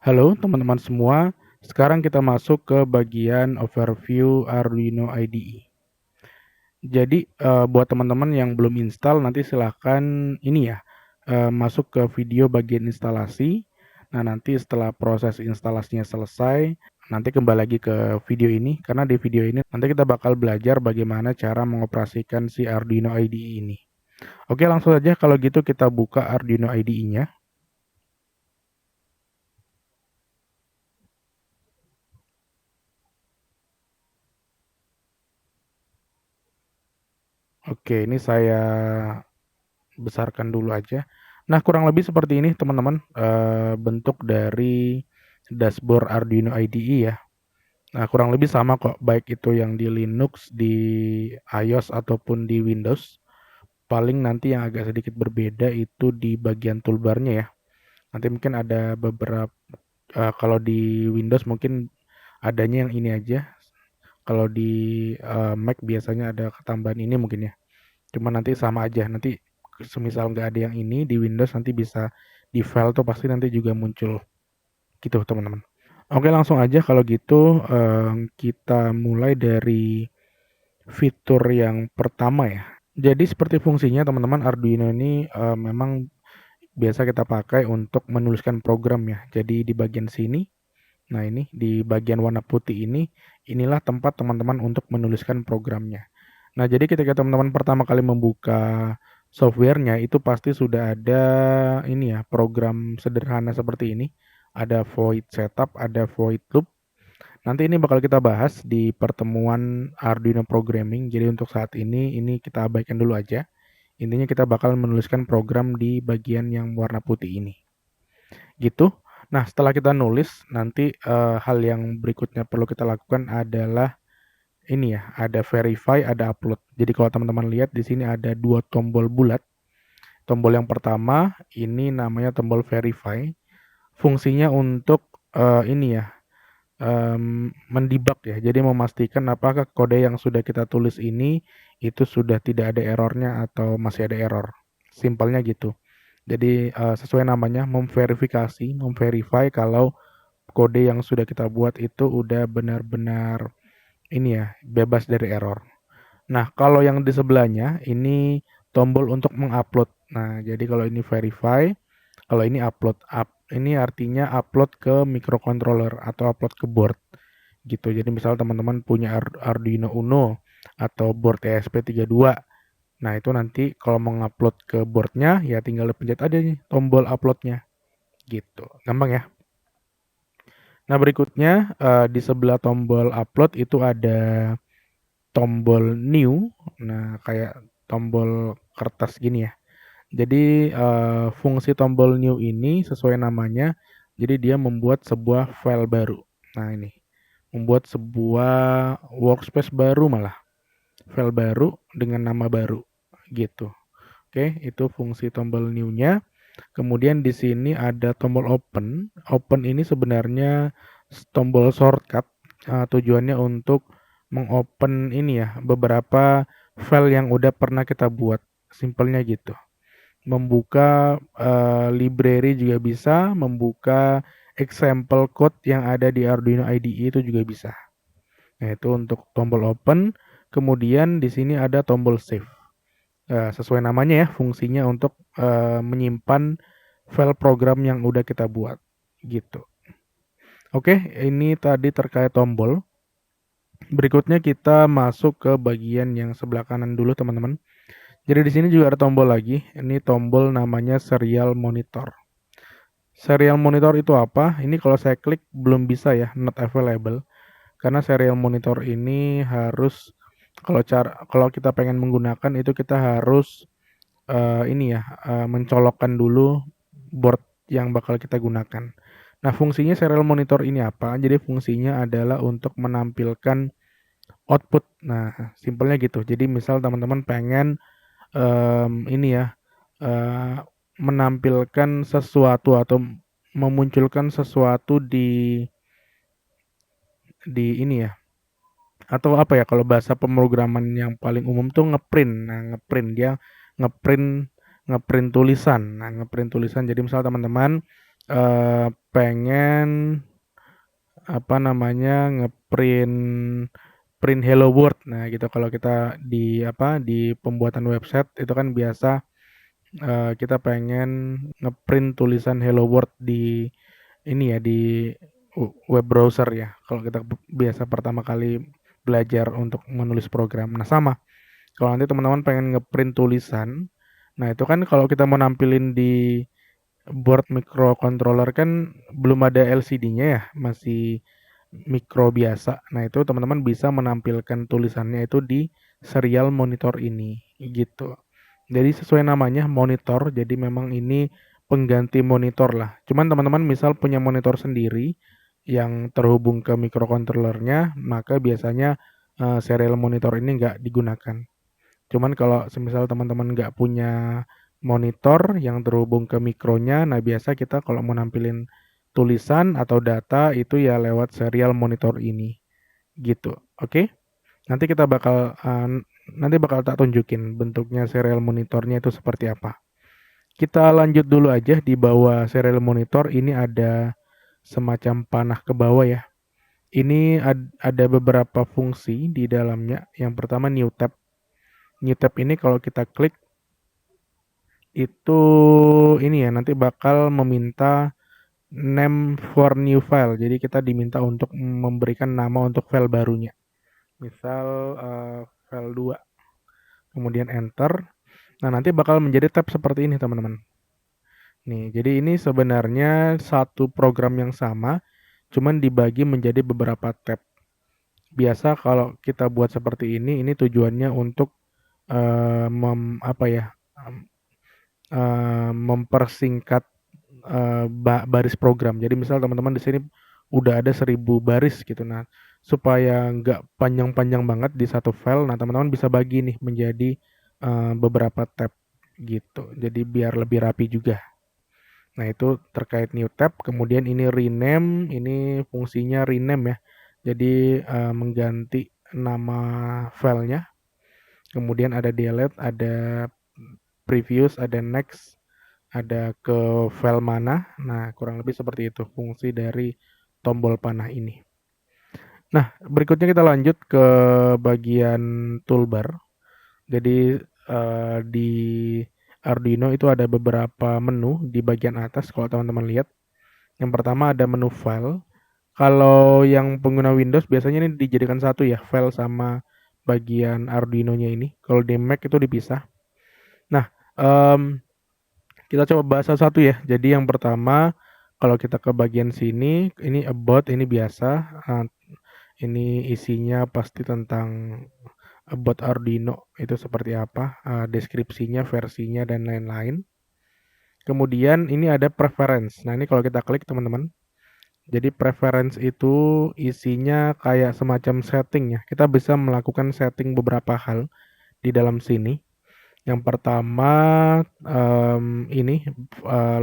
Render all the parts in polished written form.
Halo teman-teman semua, sekarang kita masuk ke bagian overview Arduino IDE. Jadi, buat teman-teman yang belum install nanti silahkan ini ya, masuk ke video bagian instalasi. Nah, nanti setelah proses instalasinya selesai, nanti kembali lagi ke video ini, karena di video ini nanti kita bakal belajar bagaimana cara mengoperasikan si Arduino IDE ini. Oke, langsung saja kalau gitu kita buka Arduino IDE-nya. Oke, ini saya besarkan dulu aja. Nah, kurang lebih seperti ini teman-teman, bentuk dari dashboard Arduino IDE ya. Nah, kurang lebih sama kok, baik itu yang di Linux, di iOS, ataupun di Windows. Paling nanti yang agak sedikit berbeda itu di bagian toolbar-nya ya. Nanti mungkin ada beberapa, kalau di Windows mungkin adanya yang ini aja, kalau di Mac biasanya ada ketambahan ini mungkin ya. Cuma nanti sama aja, nanti semisal nggak ada yang ini di Windows nanti bisa di file tuh pasti nanti juga muncul gitu teman-teman. Oke, langsung aja kalau gitu kita mulai dari fitur yang pertama ya. Jadi seperti fungsinya teman-teman, Arduino ini memang biasa kita pakai untuk menuliskan program ya. Jadi di bagian sini, nah ini di bagian warna putih ini, inilah tempat teman-teman untuk menuliskan programnya. Nah, jadi ketika teman-teman pertama kali membuka software-nya itu pasti sudah ada ini ya, program sederhana seperti ini. Ada void setup, ada void loop. Nanti ini bakal kita bahas di pertemuan Arduino programming. Jadi untuk saat ini kita abaikan dulu aja. Intinya kita bakal menuliskan program di bagian yang warna putih ini. Gitu. Nah, setelah kita nulis, nanti hal yang berikutnya perlu kita lakukan adalah ini ya, ada verify, ada upload. Jadi kalau teman-teman lihat di sini ada dua tombol bulat. Tombol yang pertama ini namanya tombol verify. Fungsinya untuk ini ya, mendebug ya. Jadi memastikan apakah kode yang sudah kita tulis ini itu sudah tidak ada errornya atau masih ada error. Simpelnya gitu. Jadi sesuai namanya memverifikasi, memverify kalau kode yang sudah kita buat itu udah benar-benar ini ya, bebas dari error. Nah, kalau yang di sebelahnya ini tombol untuk mengupload. Nah, jadi kalau ini verify, kalau ini upload. Ini artinya upload ke microcontroller atau upload ke board gitu. Jadi misal teman-teman punya Arduino Uno atau board ESP32. Nah, itu nanti kalau mau ngupload ke boardnya ya tinggal dipencet aja nih tombol uploadnya gitu. Gampang ya. Nah, berikutnya di sebelah tombol upload itu ada tombol new. Nah, kayak tombol kertas gini ya. Jadi fungsi tombol new ini sesuai namanya, jadi dia membuat sebuah file baru. Nah, ini membuat sebuah workspace baru malah, file baru dengan nama baru gitu. Oke, itu fungsi tombol new-nya. Kemudian di sini ada tombol open. Open ini sebenarnya tombol shortcut, tujuannya untuk mengopen ini ya, beberapa file yang udah pernah kita buat. Simpelnya gitu. Membuka library juga bisa, membuka example code yang ada di Arduino IDE itu juga bisa. Nah, itu untuk tombol open. Kemudian di sini ada tombol save. Sesuai namanya ya, fungsinya untuk menyimpan file program yang udah kita buat gitu. Oke, ini tadi terkait tombol. Berikutnya kita masuk ke bagian yang sebelah kanan dulu teman-teman. Jadi di sini juga ada tombol lagi. Ini tombol namanya serial monitor. Serial monitor itu apa? Ini kalau saya klik belum bisa ya, not available. Karena serial monitor ini harus kalau kita pengen menggunakan itu kita harus ini ya, mencolokkan dulu board yang bakal kita gunakan. Nah, fungsinya serial monitor ini apa? Jadi fungsinya adalah untuk menampilkan output. Nah, simpelnya gitu. Jadi misal teman-teman pengen ini ya, menampilkan sesuatu atau memunculkan sesuatu di ini ya, atau apa ya, kalau bahasa pemrograman yang paling umum tuh ngeprint. Nah, ngeprint dia ngeprint ngeprint tulisan. Nah, ngeprint tulisan. Jadi misal teman-teman pengen apa namanya print hello world. Nah, gitu kalau kita di pembuatan website itu kan biasa kita pengen ngeprint tulisan hello world di ini ya di web browser ya. Kalau kita biasa pertama kali belajar untuk menulis program. Nah, sama. Kalau nanti teman-teman pengen ngeprint tulisan, nah itu kan kalau kita mau nampilin di board microcontroller kan belum ada LCD-nya ya, masih mikro biasa. Nah, itu teman-teman bisa menampilkan tulisannya itu di serial monitor ini, gitu. Jadi sesuai namanya monitor, jadi memang ini pengganti monitor lah. Cuman teman-teman misal punya monitor sendiri yang terhubung ke microcontrollernya, maka biasanya serial monitor ini nggak digunakan. Cuman kalau semisal teman-teman nggak punya monitor yang terhubung ke mikronya, nah biasa kita kalau mau nampilin tulisan atau data itu ya lewat serial monitor ini, gitu. Oke? Nanti kita bakal tak tunjukin bentuknya serial monitornya itu seperti apa. Kita lanjut dulu aja di bawah serial monitor ini ada semacam panah ke bawah ya. Ini ada beberapa fungsi di dalamnya. Yang pertama new tab. New tab ini kalau kita klik itu ini ya nanti bakal meminta name for new file. Jadi kita diminta untuk memberikan nama untuk file barunya. Misal file 2. Kemudian enter. Nah, nanti bakal menjadi tab seperti ini, teman-teman. Nih, jadi ini sebenarnya satu program yang sama, cuman dibagi menjadi beberapa tab. Biasa kalau kita buat seperti ini tujuannya untuk apa ya, mempersingkat baris program. Jadi misal teman-teman di sini udah ada 1000 baris gitu. Nah, supaya nggak panjang-panjang banget di satu file, nah teman-teman bisa bagi nih menjadi beberapa tab gitu. Jadi biar lebih rapi juga. Nah, itu terkait new tab. Kemudian ini rename, ini fungsinya rename ya. Jadi mengganti nama filenya. Kemudian ada delete, ada previous, ada next, ada ke file mana. Nah, kurang lebih seperti itu fungsi dari tombol panah ini. Nah, berikutnya kita lanjut ke bagian toolbar. Jadi di Arduino itu ada beberapa menu di bagian atas kalau teman-teman lihat. Yang pertama ada menu file. Kalau yang pengguna Windows biasanya ini dijadikan satu ya, file sama bagian Arduino-nya ini. Kalau di Mac itu dipisah. Nah, kita coba bahas satu ya. Jadi yang pertama, kalau kita ke bagian sini, ini about, ini biasa. Ini isinya pasti tentang about Arduino, itu seperti apa, deskripsinya, versinya, dan lain-lain. Kemudian ini ada preference. Nah, ini kalau kita klik teman-teman, jadi preference itu isinya kayak semacam setting ya. Kita bisa melakukan setting beberapa hal di dalam sini. Yang pertama ini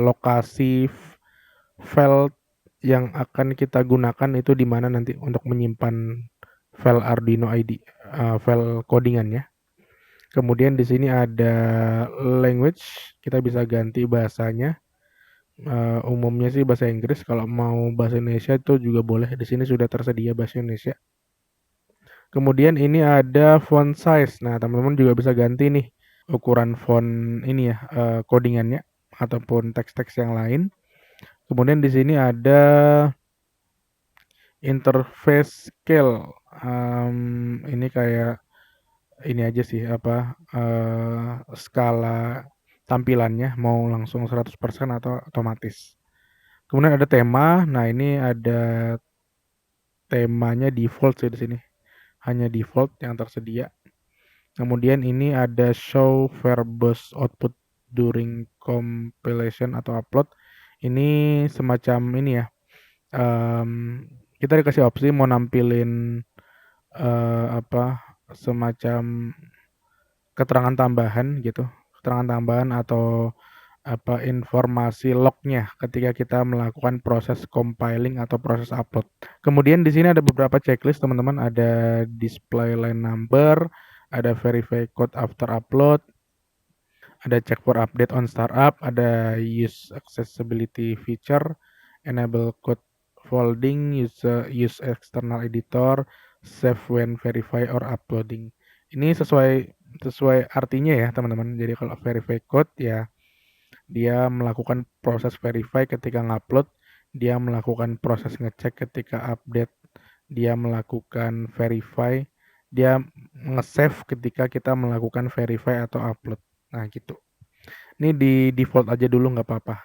lokasi file yang akan kita gunakan itu di mana nanti untuk menyimpan file Arduino ID, file codingannya. Kemudian di sini ada language, kita bisa ganti bahasanya. Umumnya sih bahasa Inggris, kalau mau bahasa Indonesia itu juga boleh. Di sini sudah tersedia bahasa Indonesia. Kemudian ini ada font size. Nah, teman-teman juga bisa ganti nih ukuran font ini ya, codingannya ataupun teks-teks yang lain. Kemudian di sini ada interface scale. Ini kayak ini aja sih skala tampilannya mau langsung 100% atau otomatis. Kemudian ada tema. Nah, ini ada temanya default sih di sini. Hanya default yang tersedia. Kemudian ini ada show verbose output during compilation atau upload. Ini semacam ini ya. Kita dikasih opsi mau nampilin semacam keterangan tambahan gitu. Keterangan tambahan atau informasi lognya ketika kita melakukan proses compiling atau proses upload. Kemudian di sini ada beberapa checklist teman-teman, ada display line number, ada verify code after upload, ada check for update on startup, ada use accessibility feature, enable code folding, use external editor, save when verify or uploading. Ini sesuai artinya ya teman-teman. Jadi kalau verify code ya dia melakukan proses verify ketika ngupload, dia melakukan proses ngecek ketika update, dia melakukan verify, dia nge-save ketika kita melakukan verify atau upload. Nah gitu. Ini di default aja dulu nggak apa-apa.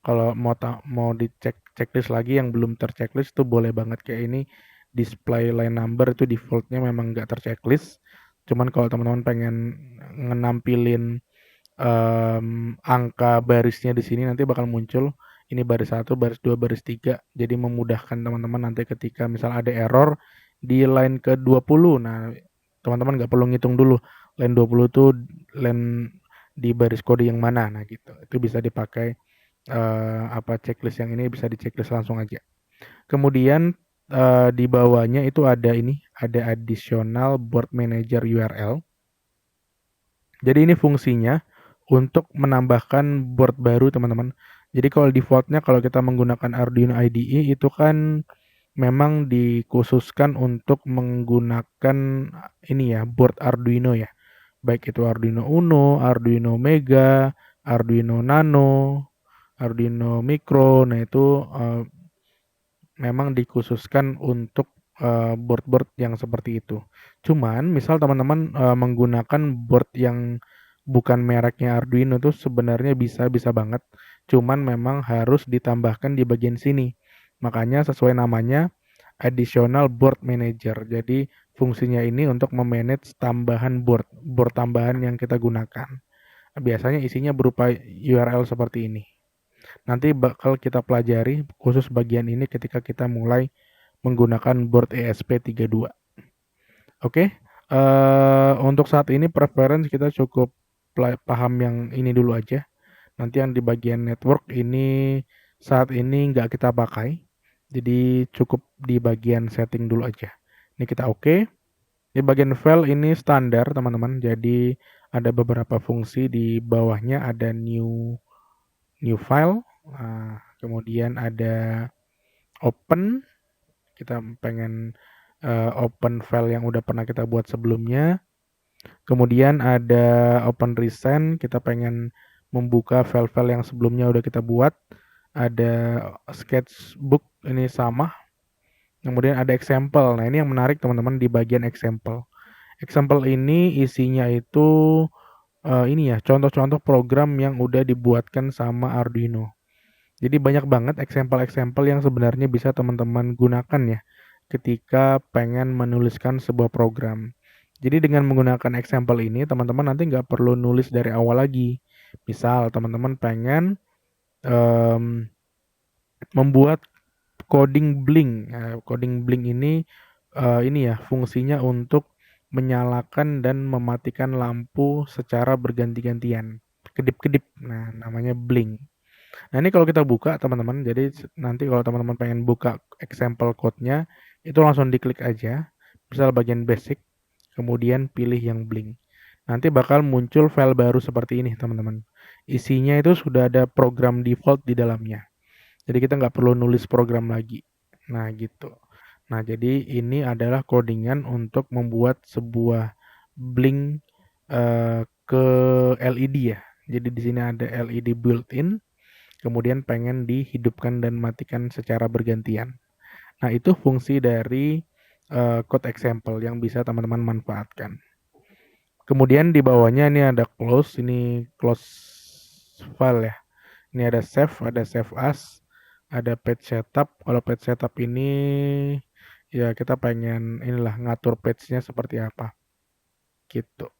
Kalau mau dicek checklist lagi yang belum terchecklist tuh boleh banget. Kayak ini display line number itu defaultnya memang nggak terchecklist. Cuman kalau teman-teman pengen ngenampilin angka barisnya di sini nanti bakal muncul ini baris 1, baris 2, baris 3. Jadi memudahkan teman-teman nanti ketika misal ada error di line ke-20. Nah, teman-teman nggak perlu ngitung dulu line 20 itu line di baris kode yang mana. Nah, gitu. Itu bisa dipakai checklist yang ini bisa di checklist langsung aja. Kemudian di bawahnya itu ada additional board manager URL. Jadi ini fungsinya untuk menambahkan board baru teman-teman. Jadi kalau defaultnya kalau kita menggunakan Arduino IDE itu kan memang dikhususkan untuk menggunakan ini ya board Arduino ya. Baik itu Arduino Uno, Arduino Mega, Arduino Nano, Arduino Micro. Nah itu memang dikhususkan untuk board-board yang seperti itu. Cuman misal teman-teman menggunakan board yang bukan mereknya Arduino tuh sebenarnya bisa banget. Cuman memang harus ditambahkan di bagian sini. Makanya sesuai namanya additional board manager. Jadi fungsinya ini untuk memanage tambahan board tambahan yang kita gunakan. Biasanya isinya berupa URL seperti ini. Nanti bakal kita pelajari khusus bagian ini ketika kita mulai menggunakan board ESP32. Oke, untuk saat ini preference kita cukup paham yang ini dulu aja. Nanti yang di bagian network ini saat ini nggak kita pakai. Jadi cukup di bagian setting dulu aja. Ini kita oke. Di bagian file ini standar teman-teman. Jadi ada beberapa fungsi di bawahnya ada new file. Kemudian ada open. Kita pengen open file yang udah pernah kita buat sebelumnya. Kemudian ada open recent, kita pengen membuka file-file yang sebelumnya udah kita buat. Ada sketchbook, ini sama. Kemudian ada example. Nah ini yang menarik teman-teman di bagian example. Example ini isinya itu ini ya contoh-contoh program yang udah dibuatkan sama Arduino. Jadi banyak banget example-example yang sebenarnya bisa teman-teman gunakan ya ketika pengen menuliskan sebuah program. Jadi dengan menggunakan example ini teman-teman nanti nggak perlu nulis dari awal lagi. Misal teman-teman pengen membuat coding blink. Coding blink ini ya fungsinya untuk menyalakan dan mematikan lampu secara berganti-gantian. Kedip-kedip. Nah, namanya blink. Nah, ini kalau kita buka teman-teman, jadi nanti kalau teman-teman pengen buka example code-nya, itu langsung diklik aja, misal bagian basic, kemudian pilih yang blink. Nanti bakal muncul file baru seperti ini teman-teman. Isinya itu sudah ada program default di dalamnya. Jadi kita nggak perlu nulis program lagi. Nah gitu. Nah jadi ini adalah codingan untuk membuat sebuah blink ke LED ya. Jadi di sini ada LED built-in. Kemudian pengen dihidupkan dan matikan secara bergantian. Nah, itu fungsi dari code example yang bisa teman-teman manfaatkan. Kemudian di bawahnya ini ada close, ini close file ya. Ini ada save as, ada page setup. Kalau page setup ini ya kita pengen inilah ngatur page-nya seperti apa. Gitu.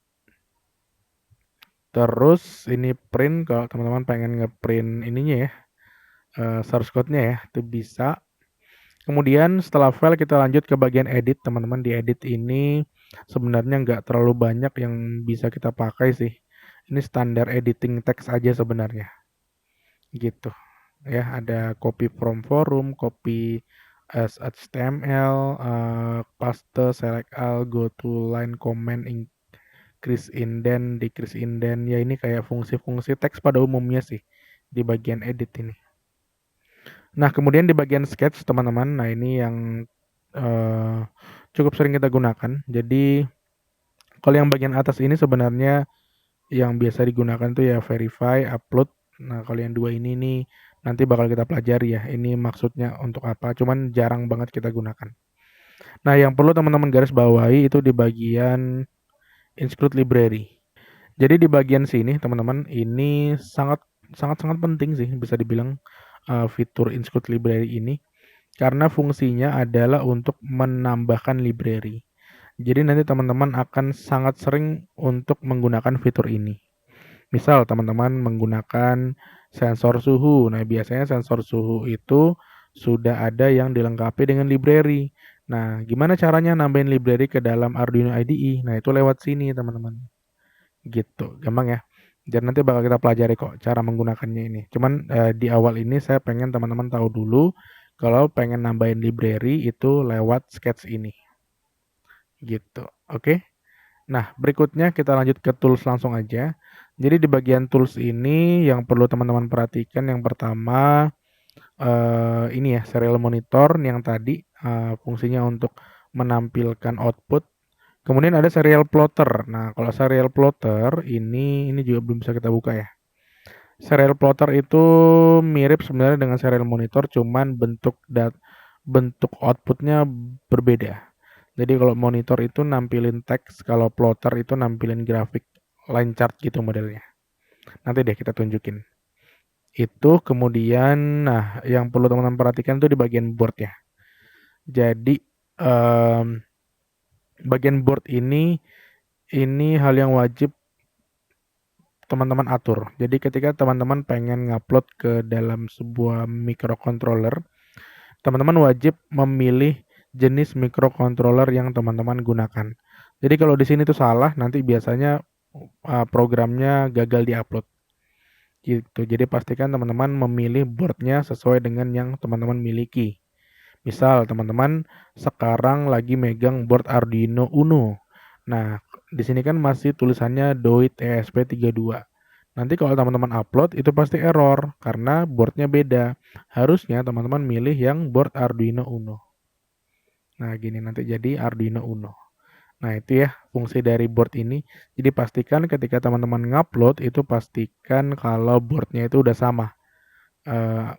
Terus ini print kalau teman-teman pengen ngeprint ininya ya. Source code-nya ya, itu bisa. Kemudian setelah file kita lanjut ke bagian edit teman-teman. Di edit ini sebenarnya nggak terlalu banyak yang bisa kita pakai sih. Ini standar editing text aja sebenarnya. Gitu. Ya, ada copy from forum, copy as HTML, paste, select all, go to line, comment, increase indent, decrease indent. Ya ini kayak fungsi-fungsi teks pada umumnya sih di bagian edit ini. Nah, kemudian di bagian sketch teman-teman, nah ini yang cukup sering kita gunakan. Jadi kalau yang bagian atas ini sebenarnya yang biasa digunakan tuh ya verify, upload. Nah, kalau yang dua ini nih nanti bakal kita pelajari ya. Ini maksudnya untuk apa? Cuman jarang banget kita gunakan. Nah, yang perlu teman-teman garis bawahi itu di bagian include library. Jadi di bagian sini teman-teman ini sangat penting sih bisa dibilang fitur include library ini karena fungsinya adalah untuk menambahkan library. Jadi nanti teman-teman akan sangat sering untuk menggunakan fitur ini. Misal teman-teman menggunakan sensor suhu. Nah, biasanya sensor suhu itu sudah ada yang dilengkapi dengan library. Nah, gimana caranya nambahin library ke dalam Arduino IDE? Nah, itu lewat sini, teman-teman. Gitu, gampang ya. Dan nanti bakal kita pelajari kok cara menggunakannya ini. Cuman di awal ini saya pengen teman-teman tahu dulu kalau pengen nambahin library itu lewat sketch ini. Gitu. Oke. Nah, berikutnya kita lanjut ke tools langsung aja. Jadi di bagian tools ini yang perlu teman-teman perhatikan yang pertama ini ya serial monitor yang tadi fungsinya untuk menampilkan output. Kemudian ada serial plotter. Nah, kalau serial plotter ini juga belum bisa kita buka ya. Serial plotter itu mirip sebenarnya dengan serial monitor, cuman bentuk outputnya berbeda. Jadi kalau monitor itu nampilin teks, kalau plotter itu nampilin grafik line chart gitu modelnya. Nanti deh kita tunjukin. Itu kemudian, nah yang perlu teman-teman perhatikan itu di bagian board ya. Jadi bagian board ini hal yang wajib teman-teman atur. Jadi ketika teman-teman pengen ngupload ke dalam sebuah microcontroller, teman-teman wajib memilih jenis microcontroller yang teman-teman gunakan. Jadi kalau di sini tuh salah, nanti biasanya programnya gagal diupload. Gitu. Jadi pastikan teman-teman memilih boardnya sesuai dengan yang teman-teman miliki. Misal teman-teman sekarang lagi megang board Arduino Uno. Nah, di sini kan masih tulisannya DOIT ESP32. Nanti kalau teman-teman upload itu pasti error karena boardnya beda. Harusnya teman-teman milih yang board Arduino Uno. Nah, gini nanti jadi Arduino Uno. Nah, itu ya fungsi dari board ini. Jadi pastikan ketika teman-teman ngupload itu pastikan kalau boardnya itu udah sama.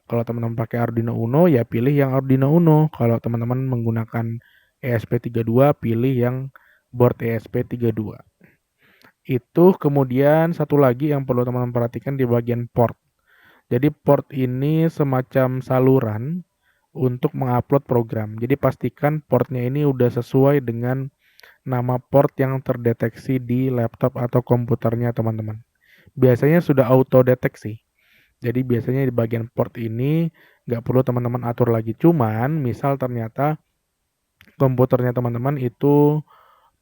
Kalau teman-teman pakai Arduino Uno ya pilih yang Arduino Uno. Kalau teman-teman menggunakan ESP32 pilih yang board ESP32. Itu kemudian satu lagi yang perlu teman-teman perhatikan di bagian port. Jadi port ini semacam saluran untuk mengupload program. Jadi pastikan portnya ini udah sesuai dengan nama port yang terdeteksi di laptop atau komputernya teman-teman. Biasanya sudah auto deteksi. Jadi biasanya di bagian port ini nggak perlu teman-teman atur lagi. Cuman misal ternyata komputernya teman-teman itu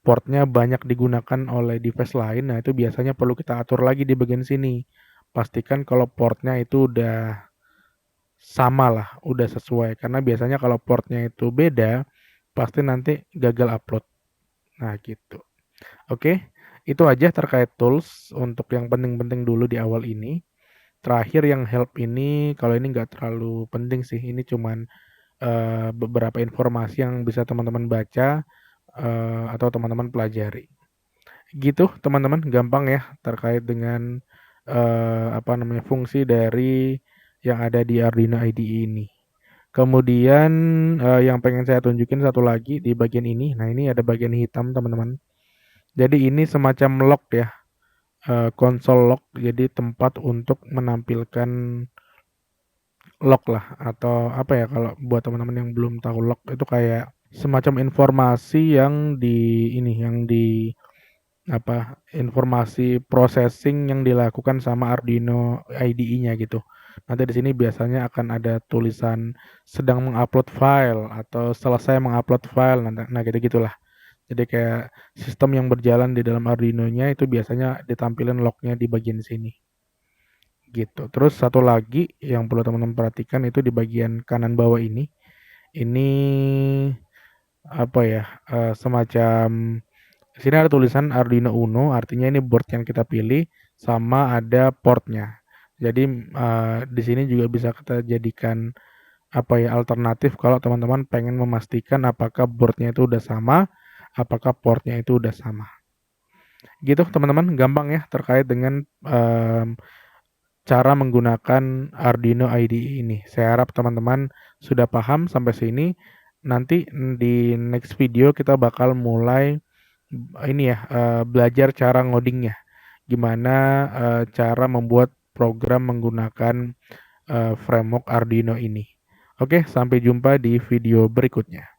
portnya banyak digunakan oleh device lain, nah itu biasanya perlu kita atur lagi di bagian sini. Pastikan kalau portnya itu udah sama lah, udah sesuai. Karena biasanya kalau portnya itu beda, pasti nanti gagal upload. Nah gitu. Oke, itu aja terkait tools untuk yang penting-penting dulu di awal ini. Terakhir yang help ini, kalau ini nggak terlalu penting sih, ini cuman beberapa informasi yang bisa teman-teman baca atau teman-teman pelajari. Gitu teman-teman, gampang ya terkait dengan fungsi dari yang ada di Arduino IDE ini. Kemudian yang pengen saya tunjukin satu lagi di bagian ini. Nah, ini ada bagian hitam teman-teman. Jadi ini semacam lock ya. Konsol lock, jadi tempat untuk menampilkan lock lah atau apa ya kalau buat teman-teman yang belum tahu lock itu kayak semacam informasi yang informasi processing yang dilakukan sama Arduino IDE-nya gitu. Nanti di sini biasanya akan ada tulisan sedang mengupload file atau selesai mengupload file. Nah gitu gitulah. Jadi kayak sistem yang berjalan di dalam Arduino-nya itu biasanya ditampilkan lognya di bagian sini. Gitu. Terus satu lagi yang perlu teman-teman perhatikan itu di bagian kanan bawah ini. Ini semacam Di sini ada tulisan Arduino Uno, artinya ini board yang kita pilih sama ada portnya. Jadi di sini juga bisa kita jadikan alternatif kalau teman-teman pengen memastikan apakah boardnya itu udah sama, apakah portnya itu udah sama. Gitu teman-teman, gampang ya terkait dengan cara menggunakan Arduino IDE ini. Saya harap teman-teman sudah paham sampai sini. Nanti di next video kita bakal mulai belajar cara ngodingnya. Gimana cara membuat program menggunakan framework Arduino ini. Oke, sampai jumpa di video berikutnya.